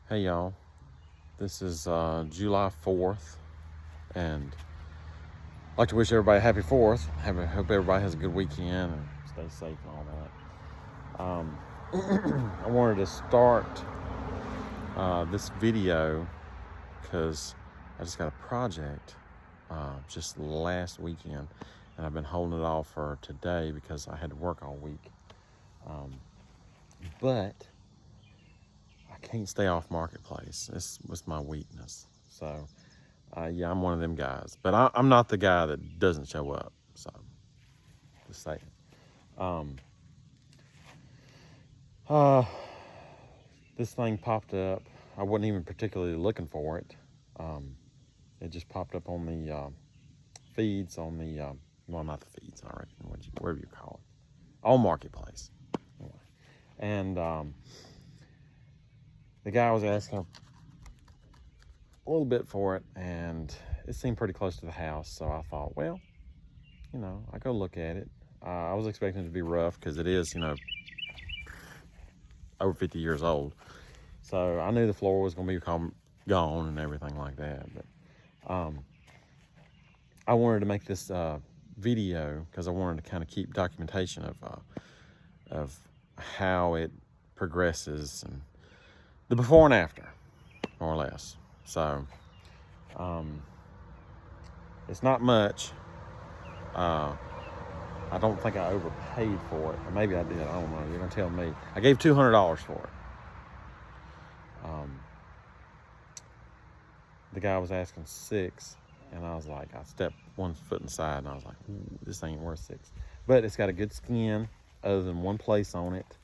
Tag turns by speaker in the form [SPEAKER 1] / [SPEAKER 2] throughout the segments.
[SPEAKER 1] Hey y'all, this is July 4th, and I'd like to wish everybody a happy 4th. Hope everybody has a good weekend and stay safe and all that. I wanted to start this video because I just got a project just last weekend, and I've been holding it off for today because I had to work all week. But I can't stay off Marketplace. This was my weakness. So, yeah, I'm one of them guys. But I'm not the guy that doesn't show up. So, just saying. Uh, this thing popped up. I wasn't even particularly looking for it. It just popped up on the feeds, on the, well, not the feeds, I reckon, whatever you call it, on Marketplace. Anyway. And the guy was asking a little bit for it, and it seemed pretty close to the house, so I thought, well, I go look at it. I was expecting it to be rough because it is, over 50 years old. So I knew the floor was going to be gone and everything like that. But I wanted to make this video because I wanted to kind of keep documentation of how it progresses and the before and after, more or less. So it's not much. I don't think I overpaid for it. Or maybe I did. I don't know. You're going to tell me. I gave $200 for it. The guy was asking $6, and I was like, I stepped one foot inside, and I was like, this ain't worth $6. But it's got a good skin, other than one place on it.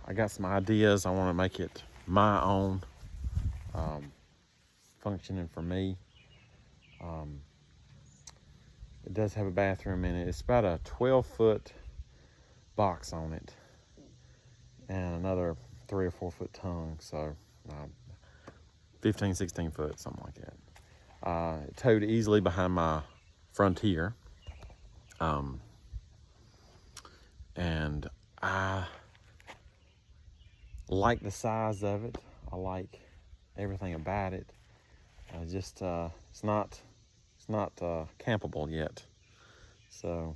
[SPEAKER 1] I got some ideas. I want to make it my own, functioning for me. It does have a bathroom in it. It's about a 12-foot box on it, and another 3 or 4 foot tongue. So 15, 16 foot, something like that. It towed easily behind my Frontier. And I like the size of it. I like everything about it. It's not campable yet. So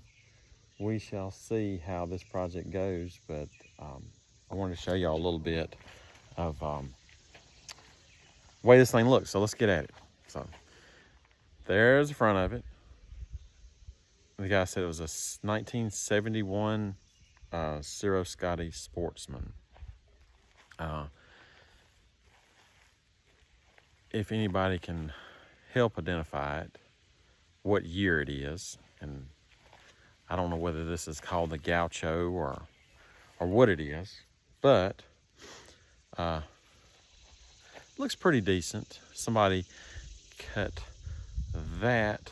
[SPEAKER 1] we shall see how this project goes, but I wanted to show y'all a little bit of the way this thing looks. So let's get at it. So there's the front of it. The guy said it was a 1971 Serro Scotty Sportsman. If anybody can help identify it, what year it is, and I don't know whether this is called the Gaucho or what it is, but looks pretty decent. Somebody cut that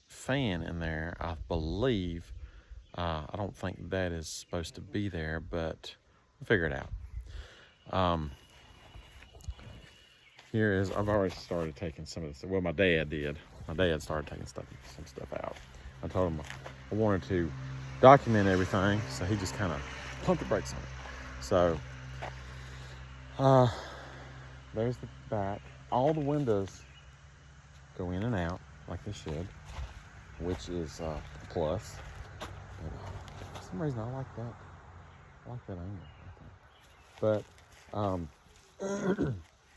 [SPEAKER 1] fan in there, I believe. I don't think that is supposed to be there, but we'll figure it out. Here is, I've already started taking some of this. Well, my dad did. My dad started taking some stuff out. I told him I wanted to document everything, so he just kind of pumped the brakes on it. So, there's the back. All the windows go in and out like they should, which is a plus. And, for some reason, I like that. I like that angle. But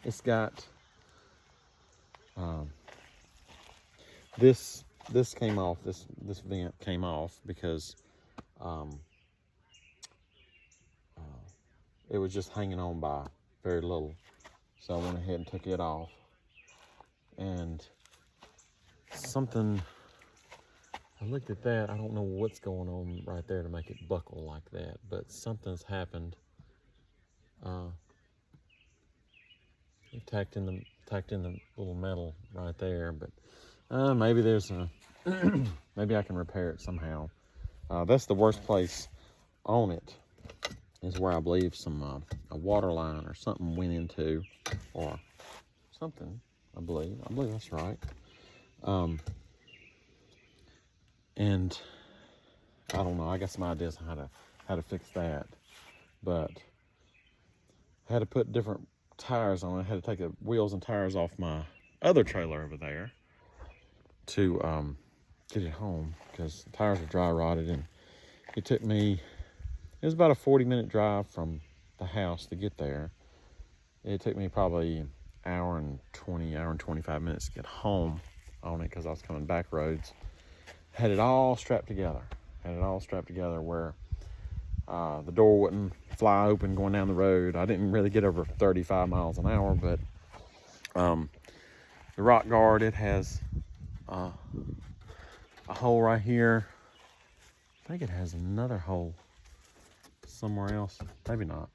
[SPEAKER 1] it's got this came off. This vent came off because it was just hanging on by very little. So I went ahead and took it off. And I looked at that. I don't know what's going on right there to make it buckle like that, but something's happened. It tacked in the little metal right there, but maybe there's maybe I can repair it somehow. That's the worst place on it, is where I believe a water line or something went into, or something. I believe that's right. And I don't know. I got some ideas on how to fix that, but had to put different tires on it. I had to take the wheels and tires off my other trailer over there to get it home because the tires are dry rotted, and it took me, it was about a 40-minute drive from the house to get there. It took me probably an hour and 25 minutes to get home on it because I was coming back roads. Had it all strapped together. Where the door wouldn't fly open going down the road. I didn't really get over 35 miles an hour, but the rock guard, it has a hole right here. I think it has another hole somewhere else. Maybe not.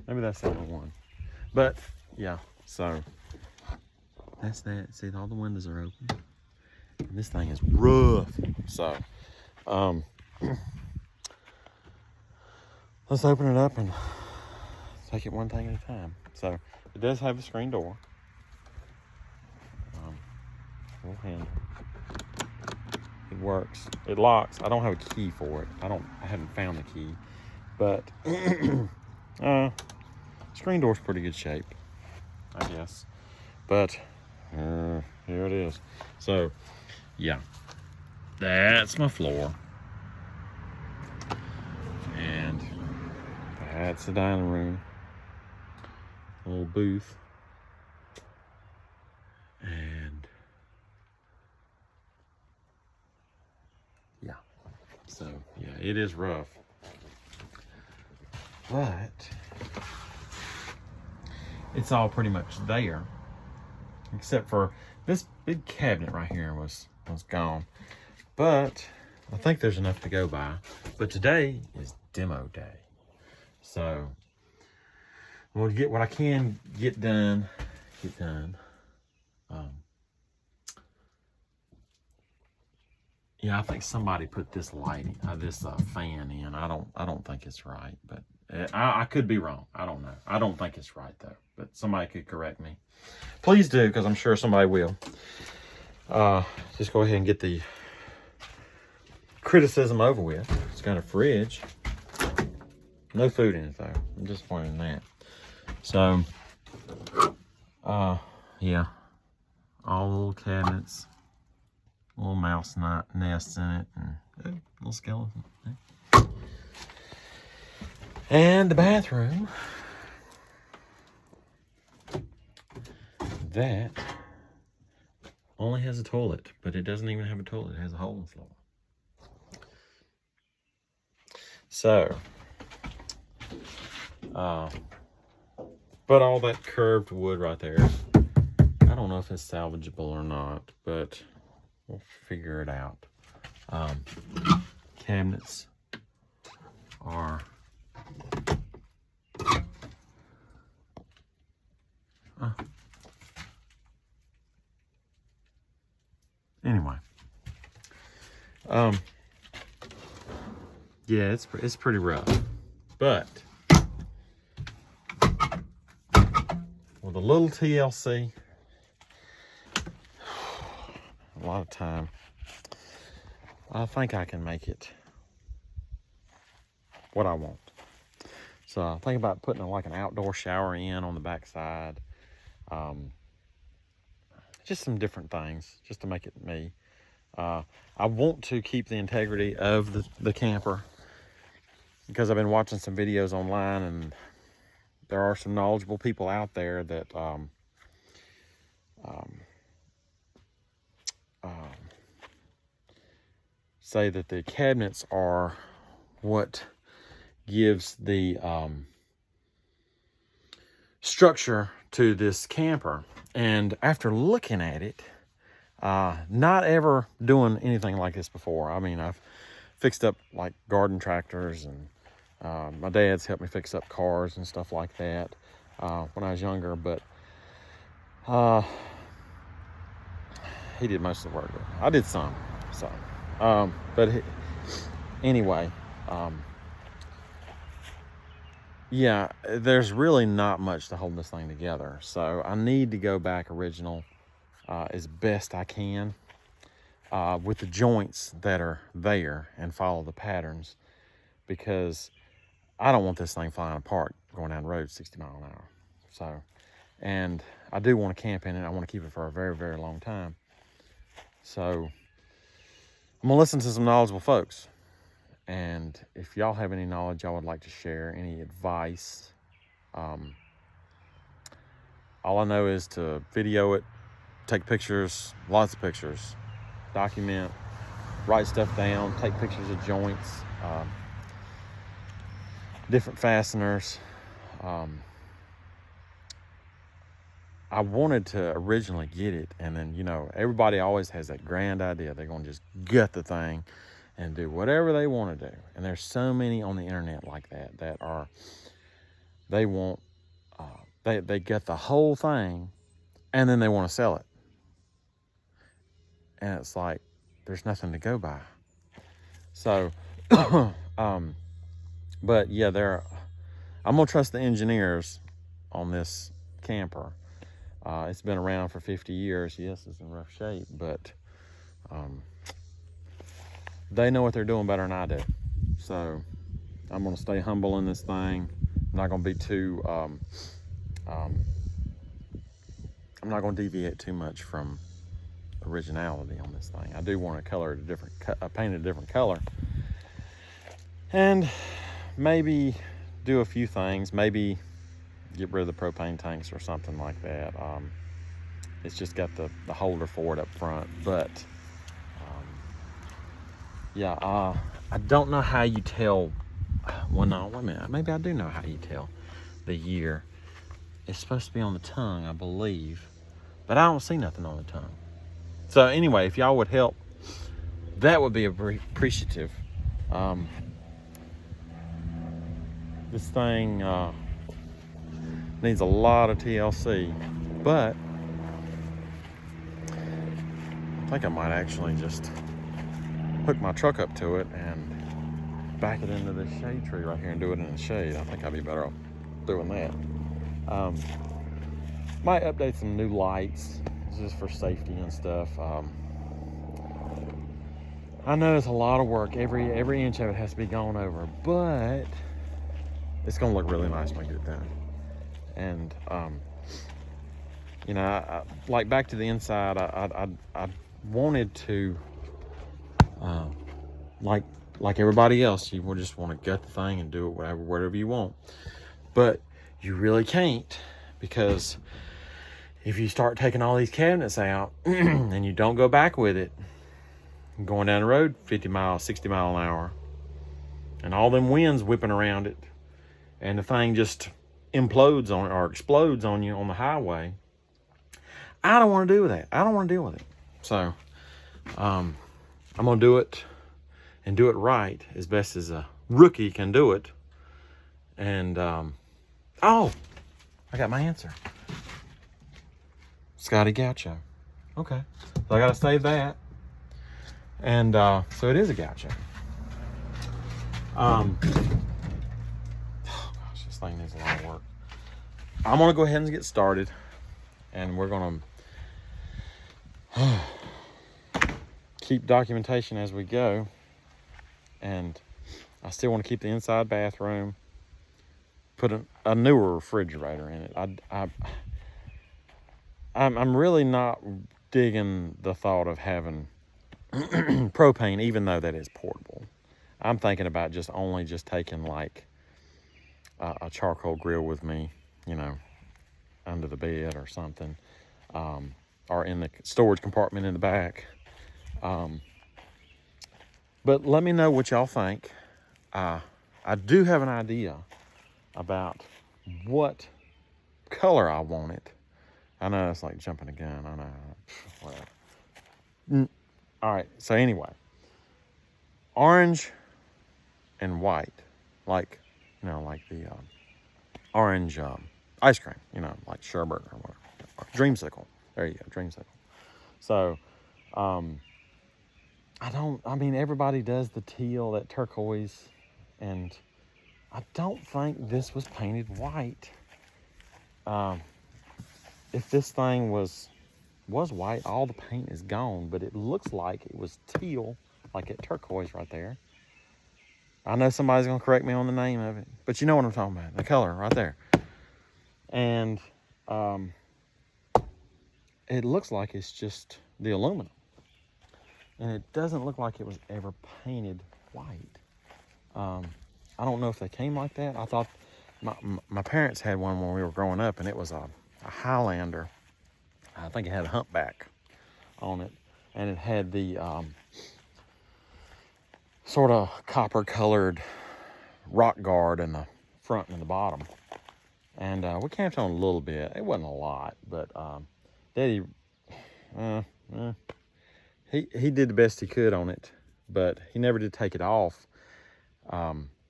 [SPEAKER 1] Maybe that's the only one. But yeah, so that's that. See, all the windows are open. And this thing is rough. So let's open it up and take it one thing at a time. So it does have a screen door. Little handle. It works. It locks. I don't have a key for it. I haven't found the key. But screen door's pretty good shape, I guess. But here it is. So yeah, that's my floor. And that's the dining room. A little booth. And yeah. So yeah, it is rough. But it's all pretty much there. Except for this big cabinet right here was gone. But I think there's enough to go by. But today is demo day. So I'm gonna get what I can get done. Yeah, I think somebody put this lighting, this fan in. I don't think it's right, but I could be wrong. I don't know. I don't think it's right though, but somebody could correct me. Please do, because I'm sure somebody will. Just go ahead and get the criticism over with. It's got a fridge. No food in it though. I'm disappointed in that. So, yeah, all little cabinets, little mouse nests in it, and little skeleton. And the bathroom, that only has a toilet, but it doesn't even have a toilet. It has a hole in the floor. So, but all that curved wood right there, I don't know if it's salvageable or not, but we'll figure it out. Cabinets are anyway. Yeah, it's pretty rough, but with a little TLC, a lot of time, I think I can make it what I want. So I think about putting like an outdoor shower in on the backside. Just some different things just to make it me. I want to keep the integrity of the camper because I've been watching some videos online, and there are some knowledgeable people out there that say that the cabinets are what gives the structure to this camper. And after looking at it, not ever doing anything like this before. I mean, I've fixed up like garden tractors, and my dad's helped me fix up cars and stuff like that when I was younger, but he did most of the work. I did some, so anyway, yeah, there's really not much to hold this thing together. So I need to go back original as best I can with the joints that are there and follow the patterns, because I don't want this thing flying apart. going down the road 60 miles an hour. So, and I do want to camp in it. I want to keep it for a very, very long time. So I'm gonna listen to some knowledgeable folks. And if y'all have any knowledge y'all would like to share, any advice, all I know is to video it, take pictures, lots of pictures, document, write stuff down, take pictures of joints, different fasteners. I wanted to originally get it, and then, you know, everybody always has that grand idea. They're going to just gut the thing and do whatever they want to do. And there's so many on the internet like that, that are, they want, they gut the whole thing, and then they want to sell it. And it's like, there's nothing to go by. So, but yeah, I'm going to trust the engineers on this camper. It's been around for 50 years. Yes, it's in rough shape, but they know what they're doing better than I do. So I'm going to stay humble in this thing. I'm not going to be too, I'm not going to deviate too much from originality on this thing. I do want to color it paint it a different color. And maybe do a few things. Maybe get rid of the propane tanks or something like that. It's just got the holder for it up front. But yeah, I don't know how you tell. Well, no, wait a minute. Maybe I do know how you tell the year. It's supposed to be on the tongue, I believe, but I don't see nothing on the tongue. So anyway, if y'all would help, that would be appreciative. This thing needs a lot of TLC, but I think I might actually just hook my truck up to it and back it into this shade tree right here and do it in the shade. I think I'd be better off doing that. Might update some new lights just for safety and stuff. I know it's a lot of work. Every inch of it has to be gone over, but it's gonna look really nice when I get it done. And you know, I like back to the inside. I wanted to, like everybody else, you will just want to gut the thing and do it whatever you want, but you really can't, because if you start taking all these cabinets out and you don't go back with it, going down the road 50 miles, 60 miles an hour, and all them winds whipping around it, and the thing just implodes on it or explodes on you on the highway, I don't want to do that. I don't want to deal with it. So I'm going to do it and do it right as best as a rookie can do it. And oh, I got my answer. Scotty Gaucho. Okay, so I gotta save that. And so it is a Gaucho. Oh gosh, this thing needs a lot of work. I'm gonna go ahead and get started, and we're gonna keep documentation as we go. And I still want to keep the inside bathroom, put a newer refrigerator in it. I'm really not digging the thought of having propane, even though that is portable. I'm thinking about just taking like a charcoal grill with me, you know, under the bed or something, or in the storage compartment in the back. But let me know what y'all think. I do have an idea about what color I want it. I know it's like jumping a gun. I know. Whatever. All right. So anyway, orange and white, like, you know, like the orange ice cream, you know, like sherbet or whatever. Or dreamsicle. There you go, dreamsicle. So, I mean, everybody does the teal, that turquoise, and I don't think this was painted white. If this thing was white, all the paint is gone, but it looks like it was teal, like that turquoise right there. I know somebody's gonna correct me on the name of it, but you know what I'm talking about, the color right there. And it looks like it's just the aluminum. And it doesn't look like it was ever painted white. I don't know if they came like that. I thought my parents had one when we were growing up, and it was a Highlander. I think it had a humpback on it, and it had the sort of copper colored rock guard in the front and the bottom. And we camped on a little bit. It wasn't a lot, but Daddy, he did the best he could on it, but he never did take it off,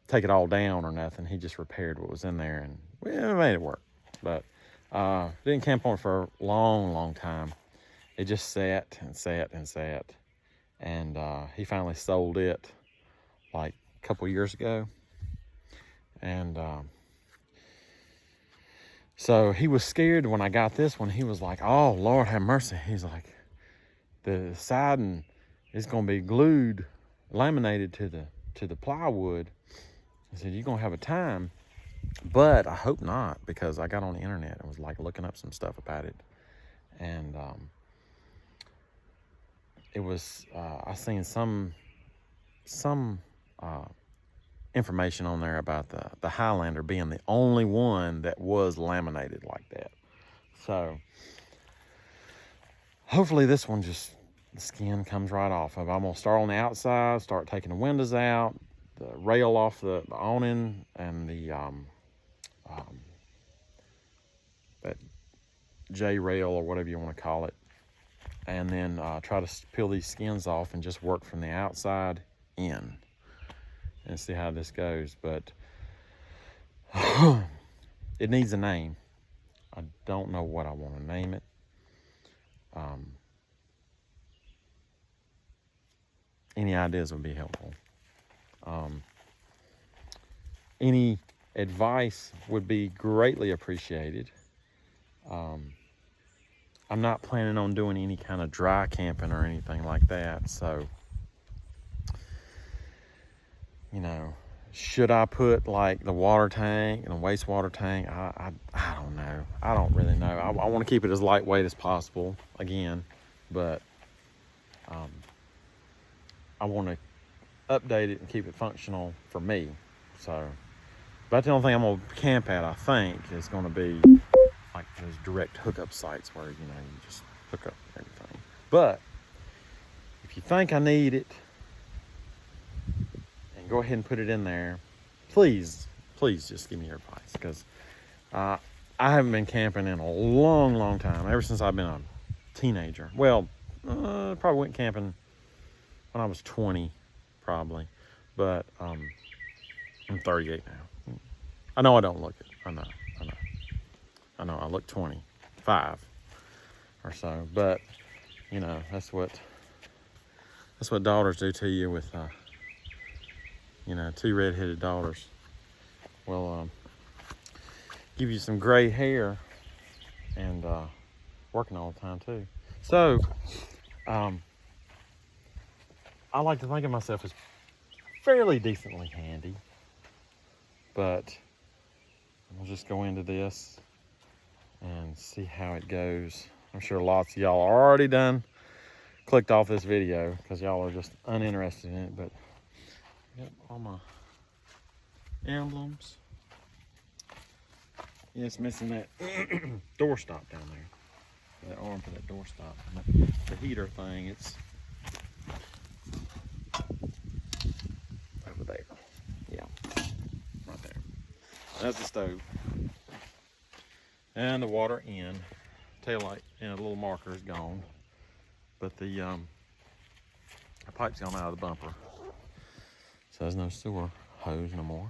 [SPEAKER 1] take it all down or nothing. He just repaired what was in there, and we made it work. But didn't camp on it for a long time. It just sat and sat and sat, and he finally sold it like a couple years ago. And so he was scared when I got this one. He was like, "Oh, Lord have mercy." He's like, "The siding is gonna be glued, laminated to the plywood." He said, "You're gonna have a time." But I hope not, because I got on the internet and was like looking up some stuff about it. And it was, I seen some information on there about the Highlander being the only one that was laminated like that. So hopefully this one just, the skin comes right off of it. I'm gonna start on the outside, start taking the windows out, the rail off the awning, and the that J rail or whatever you want to call it, and then try to peel these skins off and just work from the outside in and see how this goes. But it needs a name. I don't know what I want to name it. Any ideas would be helpful. Any advice would be greatly appreciated. I'm not planning on doing any kind of dry camping or anything like that. So, you know, should I put like the water tank and a wastewater tank? I don't know. I don't really know. I want to keep it as lightweight as possible again, but I want to update it and keep it functional for me. So, but the only thing I'm gonna camp at, I think, is gonna be like those direct hookup sites where, you know, you just hook up everything. But if you think I need it, and go ahead and put it in there, please just give me your advice, because I haven't been camping in a long time, ever since I've been a teenager. Well, probably went camping when I was 20, probably, but I'm 38 now. I know I don't look it. I know I look 25 or so, but you know, that's what daughters do to you with you know, 2 red-headed daughters. Well, give you some gray hair, and working all the time too. So I like to think of myself as fairly decently handy, but we'll just go into this and see how it goes. I'm sure lots of y'all are already clicked off this video because y'all are just uninterested in it, but I got all my emblems. Yeah, it's missing that door stop down there. That arm for that door stop. And the heater thing, it's over there. Yeah, right there. That's the stove. And the water in. Taillight and the little marker is gone. But the pipe's gone out of the bumper. So there's no sewer hose no more.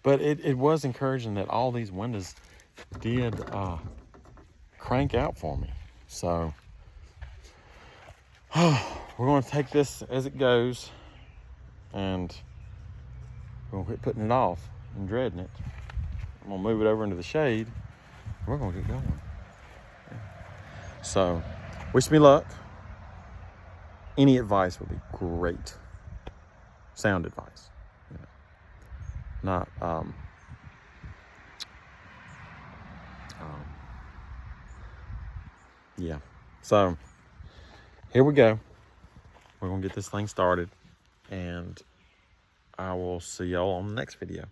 [SPEAKER 1] But it was encouraging that all these windows did crank out for me. So we're going to take this as it goes, and we're going to quit putting it off and dreading it. I'm going to move it over into the shade. We're going to get going. So wish me luck. Any advice would be great. Sound advice. Yeah. not yeah. So here we go. We're gonna get this thing started, and I will see y'all on the next video.